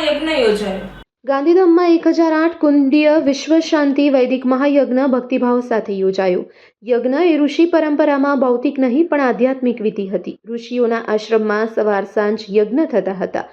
યજ્ઞ યોજાયો। ગાંધીધામમાં 1008 કુંડીય વિશ્વ શાંતિ વૈદિક મહાયજ્ઞ ભક્તિભાવ સાથે યોજાયો। યજ્ઞ એ ઋષિ પરંપરામાં ભૌતિક નહીં પણ આધ્યાત્મિક વિધિ હતી। ઋષિઓના આશ્રમમાં સવાર સાંજ યજ્ઞ થતા હતા।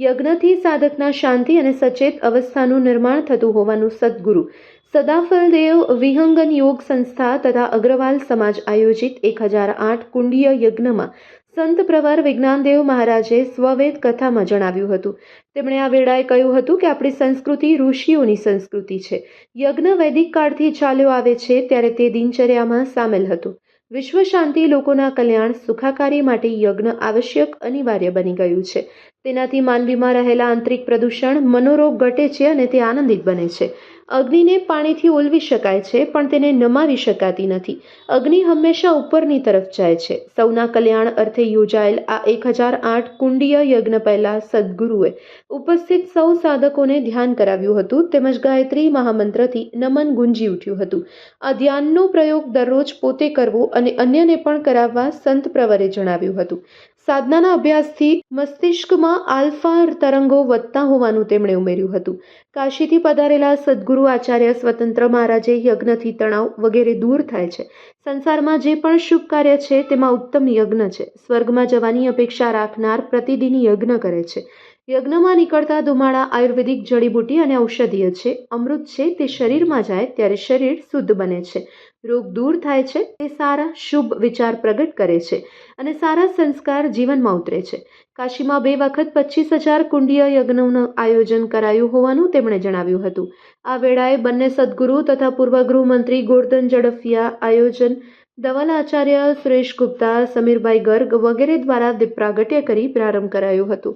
યજ્ઞથી સાધકના શાંતિ અને સચેત અવસ્થાનું નિર્માણ થતું હોવાનું સદગુરુ સદાફલદેવ વિહંગન યોગ સંસ્થા તથા અગ્રવાલ સમાજ આયોજિત 1008 કુંડીય યજ્ઞમાં સંત પ્રવર વિજ્ઞાનદેવ મહારાજે સ્વવેદ કથામાં જણાવ્યું હતું। તેમણે આ વેળાએ કહ્યું હતું કે આપણી સંસ્કૃતિ ઋષિઓની સંસ્કૃતિ છે। યજ્ઞ વૈદિક કાળથી ચાલ્યો આવે છે ત્યારે તે દિનચર્યામાં સામેલ હતું। વિશ્વ શાંતિ લોકોના કલ્યાણ સુખાકારી માટે યજ્ઞ આવશ્યક અનિવાર્ય બની ગયું છે। તેનાથી માનવીમાં રહેલા આંતરિક પ્રદૂષણ મનોરોગ ઘટે છે અને તે આનંદિત બને છે। અગ્નિને પાણીથી ઓલવી શકાય છે પણ તેને નમાવી શકાતી નથી। અગ્નિ હંમેશા ઉપરની તરફ જાય છે। સૌના કલ્યાણ અર્થે યોજાયેલ આ 1008 કુંડીય યજ્ઞ પહેલા સદગુરુએ ઉપસ્થિત સૌ સાધકોને ધ્યાન કરાવ્યું હતું તેમજ ગાયત્રી મહામંત્રથી નમન ગુંજી ઉઠ્યું હતું। આ ધ્યાનનો પ્રયોગ દરરોજ પોતે કરવો અને અન્યને પણ કરાવવા સંત પ્રવરે જણાવ્યું હતું। સાધનાના અભ્યાસથી મસ્તિષ્કમાં આલ્ફા તરંગો વધતા હોવાનું તેમણે ઉમેર્યું હતું। કાશીથી પધારેલા સદગુરુ આચાર્ય સ્વતંત્ર મહારાજે યજ્ઞથી તણાવ વગેરે દૂર થાય છે। સંસારમાં જે પણ શુભ કાર્ય છે તેમાં ઉત્તમ યજ્ઞ છે। સ્વર્ગમાં જવાની અપેક્ષા રાખનાર પ્રતિદિન યજ્ઞ કરે છે। યજ્ઞમાં નીકળતા ધુમાડા આયુર્વેદિક જડીબુટી અને ઔષધીય છે। અમૃત છે તે શરીરમાં જાય ત્યારે શરીર શુદ્ધ બને છે। રોગ દૂર થાય છે। તે સારા શુભ વિચાર પ્રગટ કરે છે અને સારા સંસ્કાર જીવનમાં ઉતરે છે। કાશીમાં 2 વખત 25,000 કુંડીય યજ્ઞનું આયોજન કરાયું હોવાનું તેમણે જણાવ્યું હતું। આ વેળાએ બંને સદગુરુ તથા પૂર્વ ગૃહમંત્રી ગોરધન ઝડફિયા આયોજન ધવલ આચાર્ય સુરેશ ગુપ્તા સમીરભાઈ ગર્ગ વગેરે દ્વારા દીપ પ્રાગટ્ય કરી પ્રારંભ કરાયો હતો।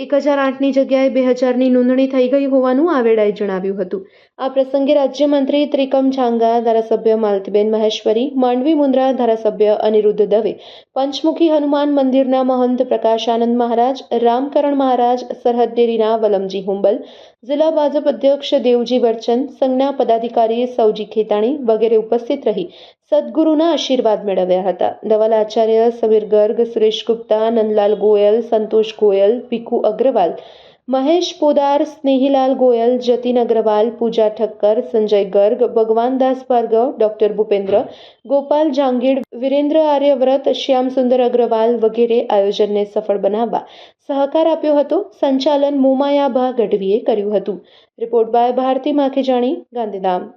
1008ની જગ્યાએ 2000ની નોંધણી થઈ ગઈ હોવાનું આ વેળાએ જણાવ્યું હતું। આ પ્રસંગે રાજ્યમંત્રી ત્રિકમ છાંગા, ધારાસભ્ય માલતીબેન મહેશ્વરી, માંડવી મુન્દ્રા ધારાસભ્ય અનિરુદ્ધ દવે, પંચમુખી હનુમાન મંદિરના મહંત પ્રકાશાનંદ મહારાજ, રામકરણ મહારાજ, સરહદ ડેરીના વલમજી હુંબલ, જિલ્લા ભાજપ અધ્યક્ષ દેવજી વર્ચન, સંઘના પદાધિકારી સૌજી ખેતાણી વગેરે ઉપસ્થિત રહી સદગુરુના આશીર્વાદ મેળવ્યા હતા। ધવલ આચાર્ય, સમીર ગર્ગ, સુરેશ ગુપ્તા, નંદલાલ ગોયલ, સંતોષ ગોયલ, ભીખુ અગ્રવાલ, મહેશ પોદાર, સ્નેહીલાલ ગોયલ, જતીન અગ્રવાલ, પૂજા ઠક્કર, સંજય ગર્ગ, ભગવાનદાસ ભાર્ગવ, ડોક્ટર ભૂપેન્દ્ર, ગોપાલ જાંગીડ, વિરેન્દ્ર આર્યવ્રત, શ્યામ સુંદર અગ્રવાલ વગેરે આયોજનને સફળ બનાવવા સહકાર આપ્યો હતો। સંચાલન મોમાયાભા ગઢવીએ કર્યું હતું। Report by Bharti Makhijani, Gandhidham.